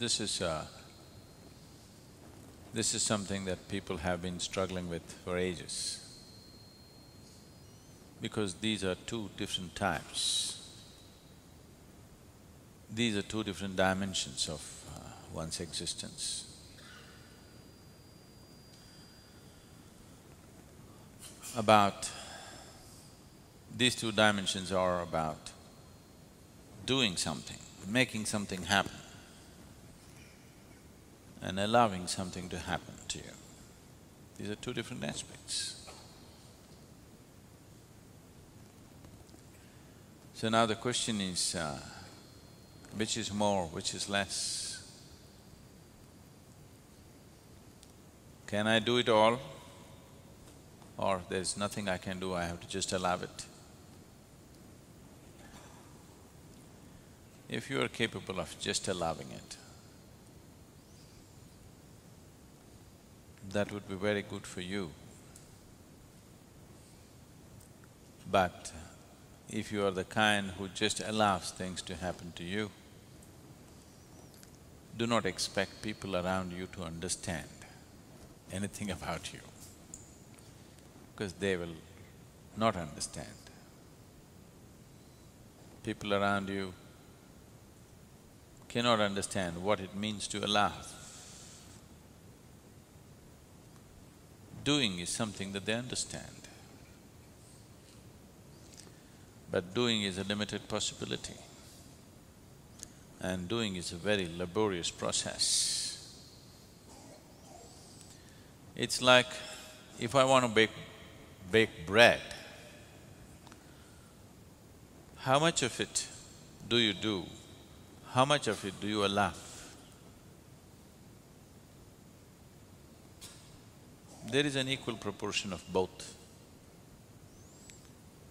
This is… this is something that people have been struggling with for ages, because these are two different types. These are two different dimensions of one's existence. These two dimensions are about doing something, making something happen, and allowing something to happen to you. These are two different aspects. So now the question is, which is more, which is less? Can I do it all? Or there's nothing I can do, I have to just allow it? If you are capable of just allowing it, that would be very good for you. But if you are the kind who just allows things to happen to you, do not expect people around you to understand anything about you, because they will not understand. People around you cannot understand what it means to allow. Doing is something that they understand, but doing is a limited possibility, and doing is a very laborious process. It's like, if I want to bake bread, how much of it do you do? How much of it do you allow? There is an equal proportion of both.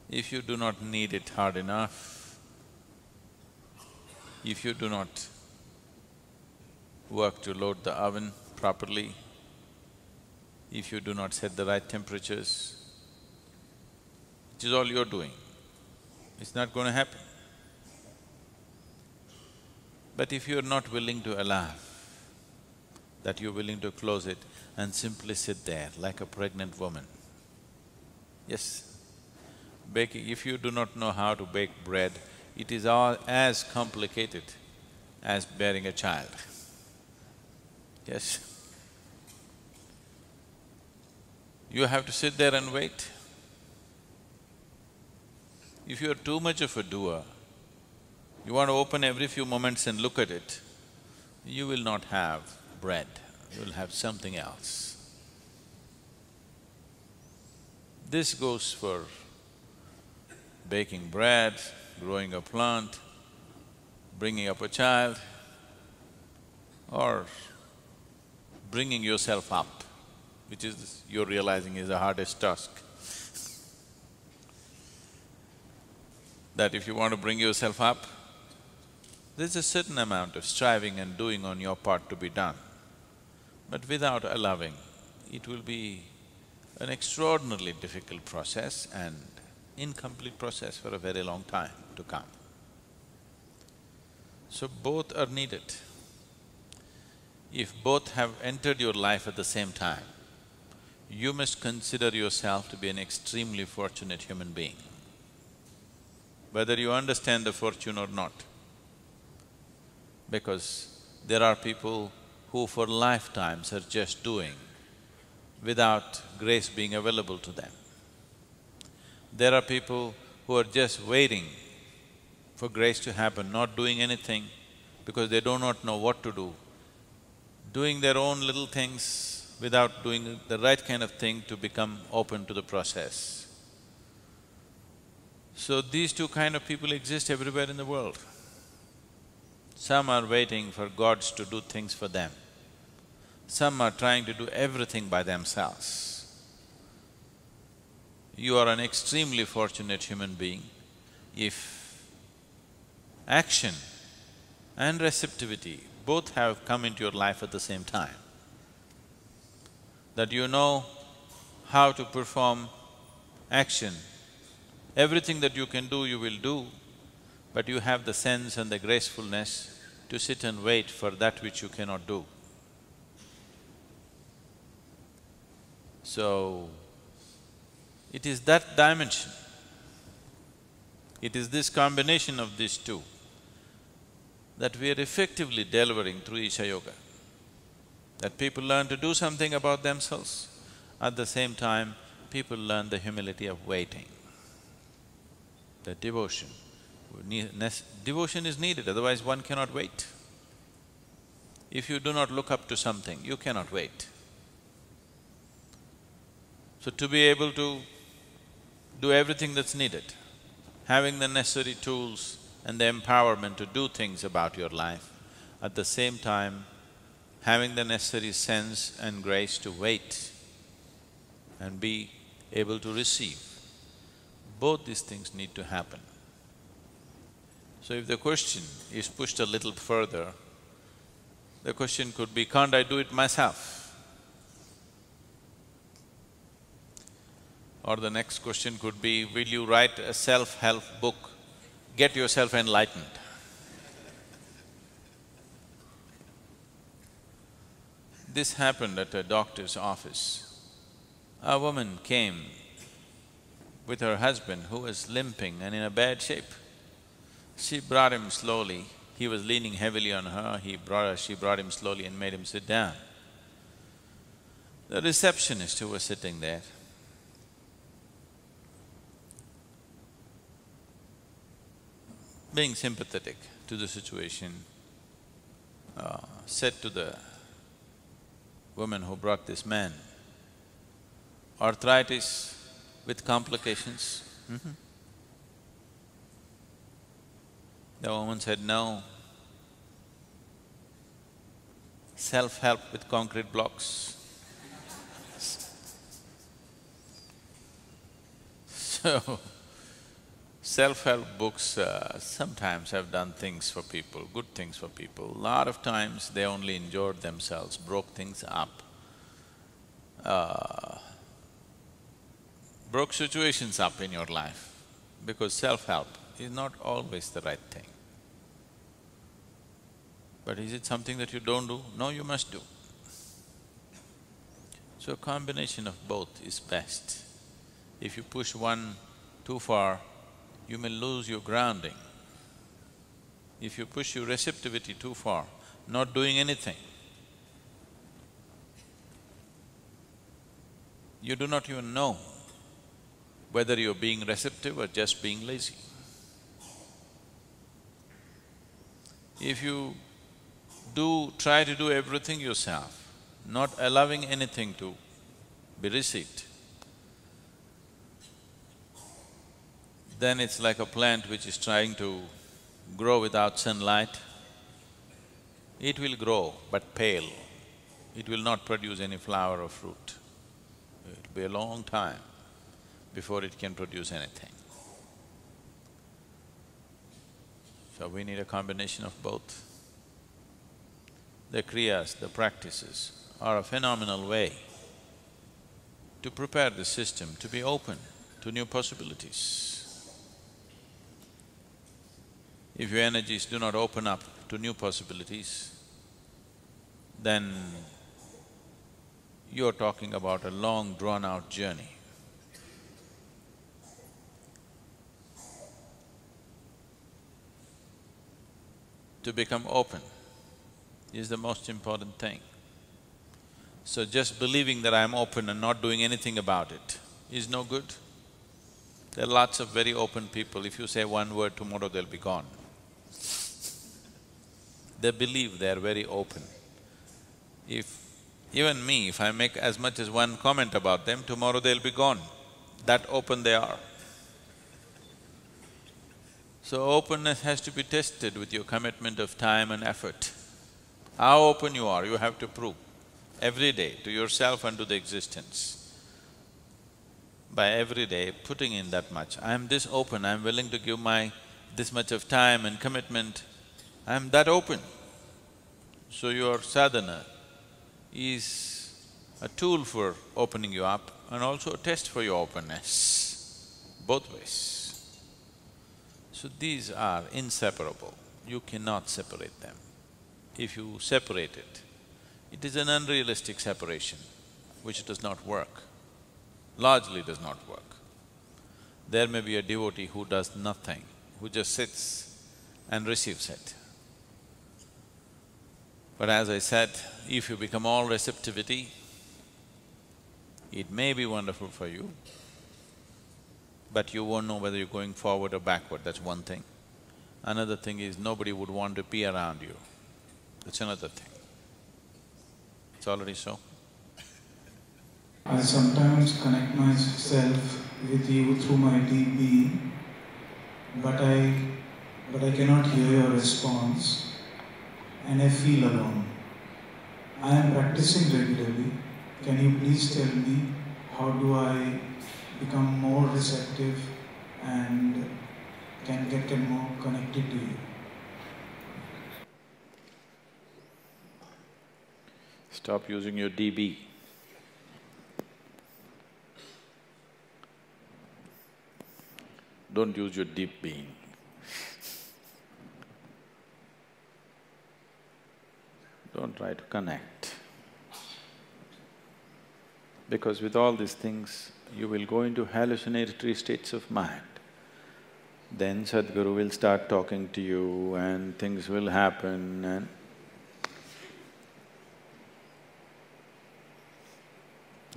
If you do not knead it hard enough, if you do not work to load the oven properly, if you do not set the right temperatures, which is all you're doing, it's not going to happen. But if you're not willing to allow, that you're willing to close it and simply sit there like a pregnant woman. Yes, baking… if you do not know how to bake bread, it is all as complicated as bearing a child. Yes. You have to sit there and wait. If you're too much of a doer, you want to open every few moments and look at it, you will not have bread, you will have something else. This goes for baking bread, growing a plant, bringing up a child, or bringing yourself up, which is… you're realizing is the hardest task. That if you want to bring yourself up, there's a certain amount of striving and doing on your part to be done. But without allowing, it will be an extraordinarily difficult process and incomplete process for a very long time to come. So both are needed. If both have entered your life at the same time, you must consider yourself to be an extremely fortunate human being, whether you understand the fortune or not. Because there are people who for lifetimes are just doing without grace being available to them. There are people who are just waiting for grace to happen, not doing anything because they do not know what to do, doing their own little things without doing the right kind of thing to become open to the process. So these two kind of people exist everywhere in the world. Some are waiting for gods to do things for them. Some are trying to do everything by themselves. You are an extremely fortunate human being if action and receptivity both have come into your life at the same time. That you know how to perform action. Everything that you can do, you will do, but you have the sense and the gracefulness to sit and wait for that which you cannot do. So, it is that dimension, it is this combination of these two that we are effectively delivering through Isha Yoga. That people learn to do something about themselves, at the same time, people learn the humility of waiting. The devotion. Devotion is needed, otherwise one cannot wait. If you do not look up to something, you cannot wait. So to be able to do everything that's needed, having the necessary tools and the empowerment to do things about your life, at the same time having the necessary sense and grace to wait and be able to receive. Both these things need to happen. So if the question is pushed a little further, the question could be, can't I do it myself? Or the next question could be, will you write a self-help book, get yourself enlightened? This happened at a doctor's office. A woman came with her husband who was limping and in a bad shape. She brought him slowly, he was leaning heavily on her, she brought him slowly and made him sit down. The receptionist who was sitting there being sympathetic to the situation, said to the woman who brought this man, arthritis with complications? The woman said, no. Self-help with concrete blocks. So, self-help books sometimes have done things for people, good things for people. A lot of times they only injured themselves, broke things up, broke situations up in your life, because self-help is not always the right thing. But is it something that you don't do? No, you must do. So a combination of both is best. If you push one too far, you may lose your grounding. If you push your receptivity too far, not doing anything, you do not even know whether you're being receptive or just being lazy. If you try to do everything yourself, not allowing anything to be received, then it's like a plant which is trying to grow without sunlight. It will grow, but pale. It will not produce any flower or fruit. It'll be a long time before it can produce anything. So we need a combination of both. The kriyas, the practices are a phenomenal way to prepare the system to be open to new possibilities. If your energies do not open up to new possibilities, then you're talking about a long drawn-out journey. To become open is the most important thing. So just believing that I'm open and not doing anything about it is no good. There are lots of very open people, if you say one word, tomorrow they'll be gone. They believe they are very open. Even me, if I make as much as one comment about them, tomorrow they'll be gone. That open they are. So openness has to be tested with your commitment of time and effort. How open you are, you have to prove every day to yourself and to the existence. By every day putting in that much, I'm this open, I'm willing to give my this much of time and commitment, I'm that open. So your sadhana is a tool for opening you up and also a test for your openness, both ways. So these are inseparable, you cannot separate them. if you separate it, it is an unrealistic separation which does not work, largely does not work. There may be a devotee who does nothing, who just sits and receives it. But as I said, if you become all receptivity, it may be wonderful for you, but you won't know whether you're going forward or backward, that's one thing. Another thing is nobody would want to be around you, that's another thing. It's already so. I sometimes connect myself with you through my deep being, but I cannot hear your response and I feel alone. I am practicing regularly. Can you please tell me how do I become more receptive and can get more connected to you? Stop using your DB. Don't use your deep being. Don't try to connect. Because with all these things, you will go into hallucinatory states of mind. Then Sadguru will start talking to you and things will happen and…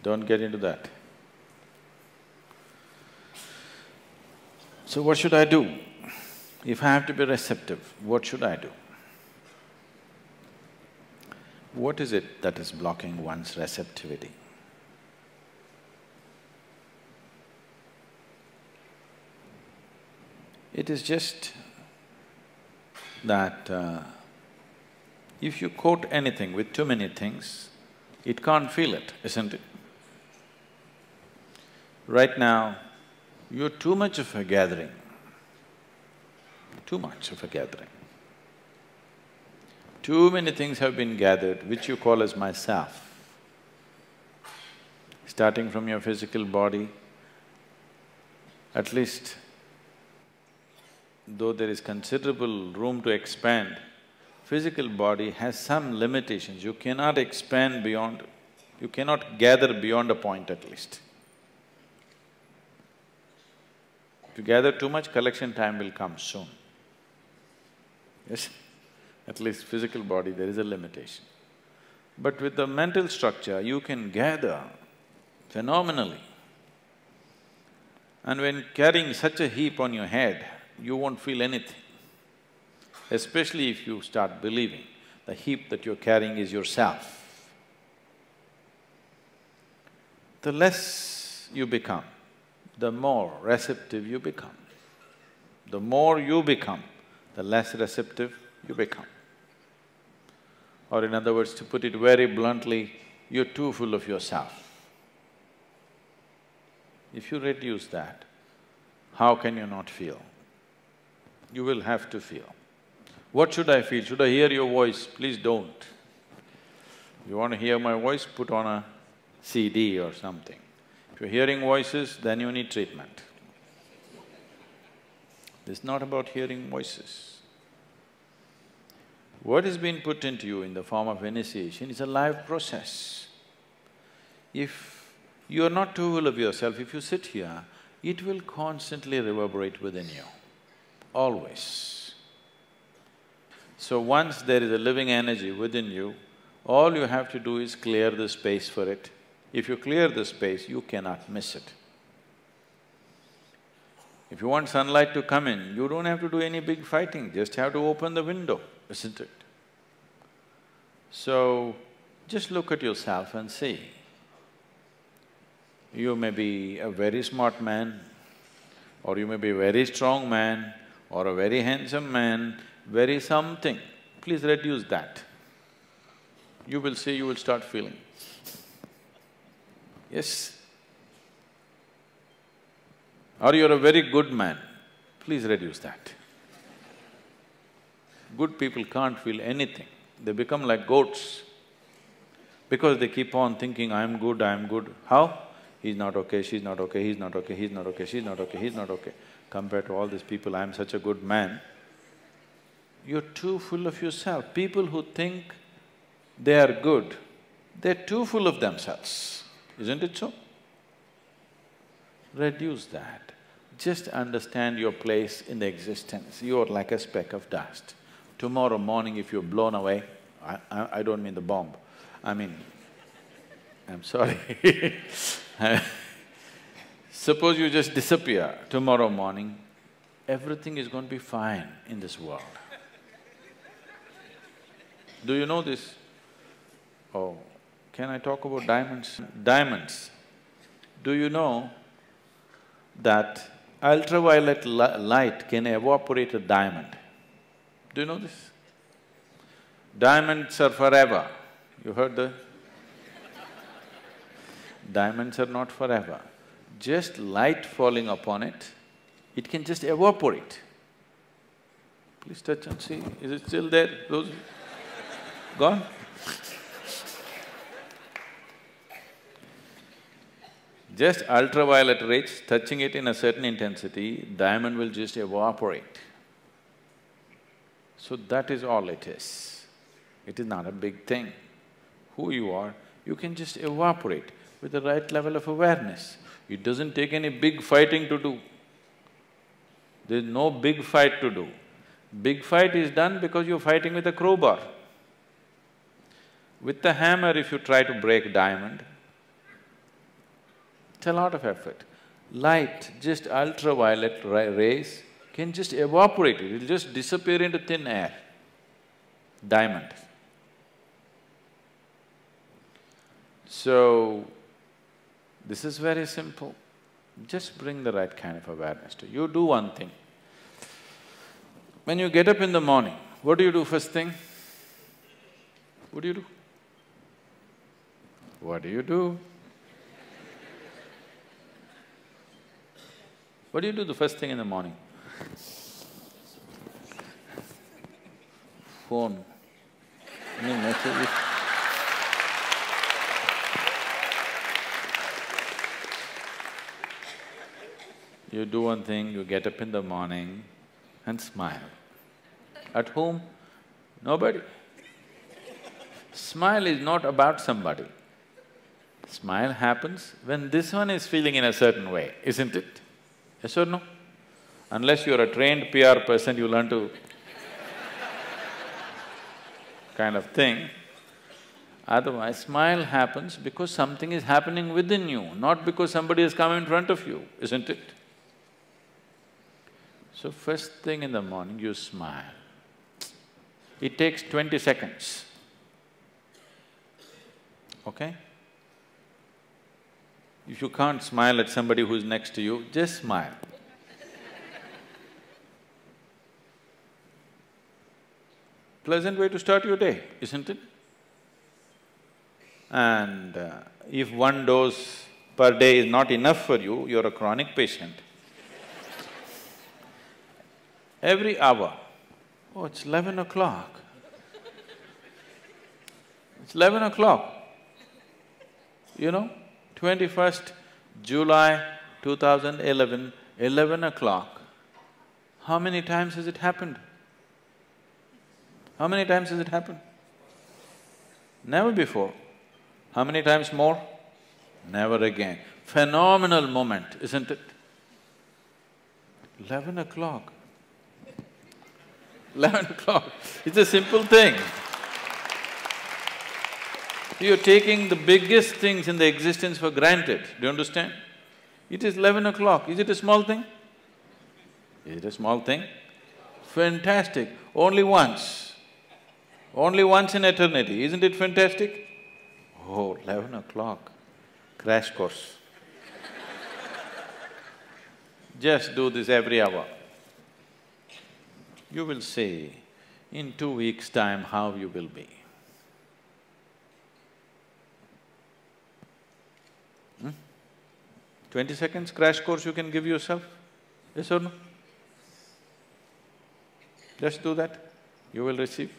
Don't get into that. So what should I do? If I have to be receptive, what should I do? What is it that is blocking one's receptivity? It is just that if you coat anything with too many things, it can't feel it, isn't it? Right now, you're too much of a gathering, too much of a gathering. Too many things have been gathered which you call as myself. Starting from your physical body, at least though there is considerable room to expand, physical body has some limitations. You cannot expand beyond… you cannot gather beyond a point at least. If you gather too much, collection time will come soon. Yes? At least physical body, there is a limitation. But with the mental structure, you can gather phenomenally. And when carrying such a heap on your head, you won't feel anything. Especially if you start believing the heap that you're carrying is yourself. The less you become, the more receptive you become. The more you become, the less receptive you become. Or in other words, to put it very bluntly, you're too full of yourself. If you reduce that, how can you not feel? You will have to feel. What should I feel? Should I hear your voice? Please don't. If you want to hear my voice, put on a CD or something. If you're hearing voices, then you need treatment. It's not about hearing voices. What has been put into you in the form of initiation is a live process. If you are not too full of yourself, if you sit here, it will constantly reverberate within you, always. So once there is a living energy within you, all you have to do is clear the space for it. If you clear the space, you cannot miss it. If you want sunlight to come in, you don't have to do any big fighting, just have to open the window, isn't it? So, just look at yourself and see. You may be a very smart man, or you may be a very strong man, or a very handsome man, very something. Please reduce that. You will see, you will start feeling. Yes? Or you're a very good man, please reduce that. Good people can't feel anything, they become like goats. Because they keep on thinking, I'm good, I'm good. How? He's not okay, she's not okay, he's not okay, he's not okay, she's not okay, he's not okay. Compared to all these people, I'm such a good man. You're too full of yourself. People who think they are good, they're too full of themselves, isn't it so? Reduce that. Just understand your place in the existence. You're like a speck of dust. Tomorrow morning if you're blown away, I don't mean the bomb, I mean, I'm sorry suppose you just disappear tomorrow morning, everything is going to be fine in this world. Do you know this? Oh, can I talk about diamonds? Diamonds. Do you know that ultraviolet light can evaporate a diamond? Do you know this? Diamonds are forever. You heard that? Diamonds are not forever. Just light falling upon it, it can just evaporate. Please touch and see, is it still there? Those… gone? Just ultraviolet rays touching it in a certain intensity, diamond will just evaporate. So that is all it is. It is not a big thing. Who you are, you can just evaporate with the right level of awareness. It doesn't take any big fighting to do. There's no big fight to do. Big fight is done because you're fighting with a crowbar. With the hammer, if you try to break diamond, it's a lot of effort. Light, just ultraviolet rays can just evaporate it, it'll just disappear into thin air. Diamond. So, this is very simple. Just bring the right kind of awareness to you. You do one thing. When you get up in the morning, what do you do first thing? What do you do? What do you do? What do you do the first thing in the morning? Phone. Any messages? You do one thing, you get up in the morning and smile. At whom? Nobody. Smile is not about somebody. Smile happens when this one is feeling in a certain way, isn't it? Yes or no? Unless you're a trained PR person, you learn to kind of thing. Otherwise, smile happens because something is happening within you, not because somebody has come in front of you, isn't it? So first thing in the morning, you smile. It takes 20 seconds, okay? If you can't smile at somebody who's next to you, just smile. Pleasant way to start your day, isn't it? And if one dose per day is not enough for you, you're a chronic patient. Every hour, oh, it's 11 o'clock. It's 11 o'clock. You know, 21st July 2011, 11 o'clock. How many times has it happened? How many times has it happened? Never before. How many times more? Never again. Phenomenal moment, isn't it? 11 o'clock. 11 o'clock, it's a simple thing. You're taking the biggest things in the existence for granted, do you understand? It is 11 o'clock, is it a small thing? Is it a small thing? Fantastic, only once in eternity, isn't it fantastic? Oh, 11 o'clock, crash course. Just do this every hour. You will see in 2 weeks' time how you will be. 20 seconds crash course you can give yourself, yes or no? Just do that, you will receive.